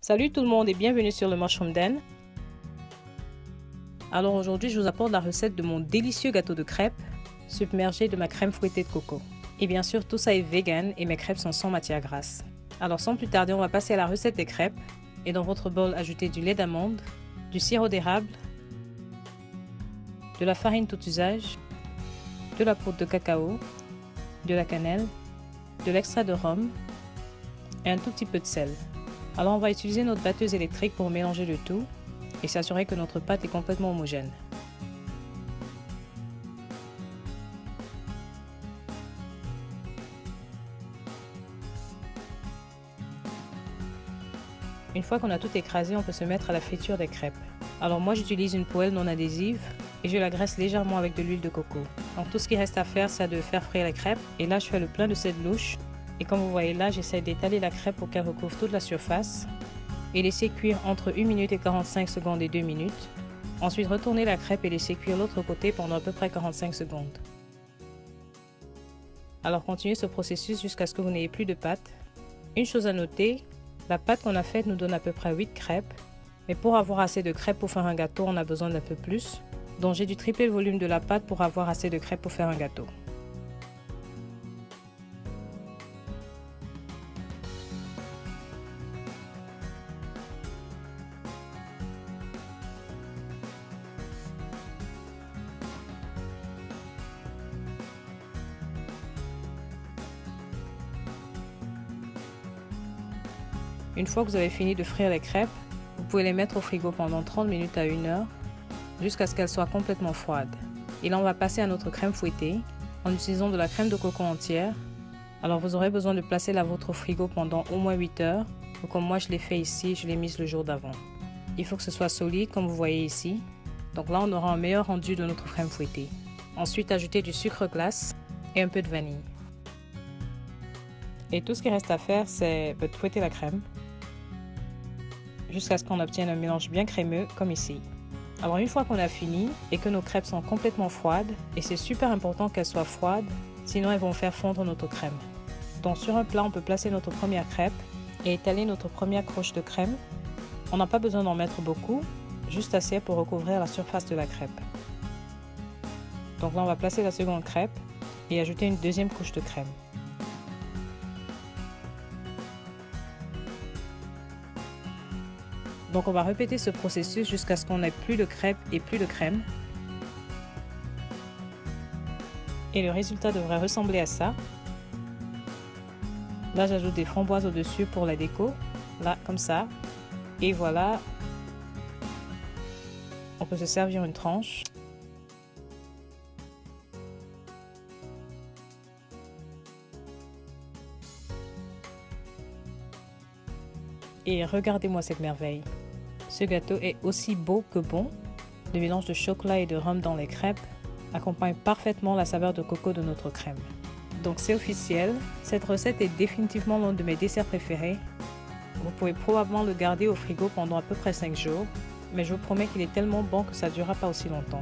Salut tout le monde et bienvenue sur le Mushroom Den. Alors aujourd'hui je vous apporte la recette de mon délicieux gâteau de crêpes submergé de ma crème fouettée de coco. Et bien sûr tout ça est vegan et mes crêpes sont sans matière grasse. Alors sans plus tarder on va passer à la recette des crêpes et dans votre bol ajoutez du lait d'amande, du sirop d'érable, de la farine tout usage, de la poudre de cacao, de la cannelle, de l'extrait de rhum et un tout petit peu de sel. Alors on va utiliser notre batteuse électrique pour mélanger le tout et s'assurer que notre pâte est complètement homogène. Une fois qu'on a tout écrasé, on peut se mettre à la friture des crêpes. Alors moi j'utilise une poêle non adhésive et je la graisse légèrement avec de l'huile de coco. Donc tout ce qui reste à faire c'est de faire frire les crêpes et là je fais le plein de cette louche. Et comme vous voyez là, j'essaie d'étaler la crêpe pour qu'elle recouvre toute la surface et laisser cuire entre 1 minute et 45 secondes et 2 minutes. Ensuite, retourner la crêpe et laisser cuire l'autre côté pendant à peu près 45 secondes. Alors continuez ce processus jusqu'à ce que vous n'ayez plus de pâte. Une chose à noter, la pâte qu'on a faite nous donne à peu près 8 crêpes. Mais pour avoir assez de crêpes pour faire un gâteau, on a besoin d'un peu plus. Donc j'ai dû tripler le volume de la pâte pour avoir assez de crêpes pour faire un gâteau. Une fois que vous avez fini de frire les crêpes, vous pouvez les mettre au frigo pendant 30 minutes à 1 heure jusqu'à ce qu'elles soient complètement froides. Et là on va passer à notre crème fouettée en utilisant de la crème de coco entière. Alors vous aurez besoin de placer la vôtre au frigo pendant au moins 8 heures. Donc, comme moi je l'ai fait ici, je l'ai mise le jour d'avant. Il faut que ce soit solide comme vous voyez ici. Donc là on aura un meilleur rendu de notre crème fouettée. Ensuite ajoutez du sucre glace et un peu de vanille. Et tout ce qui reste à faire c'est de fouetter la crème jusqu'à ce qu'on obtienne un mélange bien crémeux comme ici. Alors une fois qu'on a fini et que nos crêpes sont complètement froides, et c'est super important qu'elles soient froides, sinon elles vont faire fondre notre crème. Donc sur un plat on peut placer notre première crêpe et étaler notre première couche de crème. On n'a pas besoin d'en mettre beaucoup, juste assez pour recouvrir la surface de la crêpe. Donc là on va placer la seconde crêpe et ajouter une deuxième couche de crème. Donc on va répéter ce processus jusqu'à ce qu'on n'ait plus de crêpes et plus de crème. Et le résultat devrait ressembler à ça. Là j'ajoute des framboises au-dessus pour la déco. Là comme ça. Et voilà. On peut se servir une tranche. Et regardez-moi cette merveille. Ce gâteau est aussi beau que bon. Le mélange de chocolat et de rhum dans les crêpes accompagne parfaitement la saveur de coco de notre crème. Donc c'est officiel, cette recette est définitivement l'un de mes desserts préférés. Vous pouvez probablement le garder au frigo pendant à peu près 5 jours, mais je vous promets qu'il est tellement bon que ça ne durera pas aussi longtemps.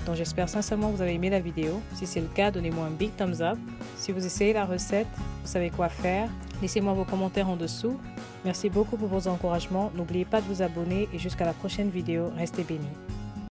Donc j'espère sincèrement que vous avez aimé la vidéo. Si c'est le cas, donnez-moi un big thumbs up. Si vous essayez la recette, vous savez quoi faire. Laissez-moi vos commentaires en dessous. Merci beaucoup pour vos encouragements. N'oubliez pas de vous abonner et jusqu'à la prochaine vidéo, restez bénis.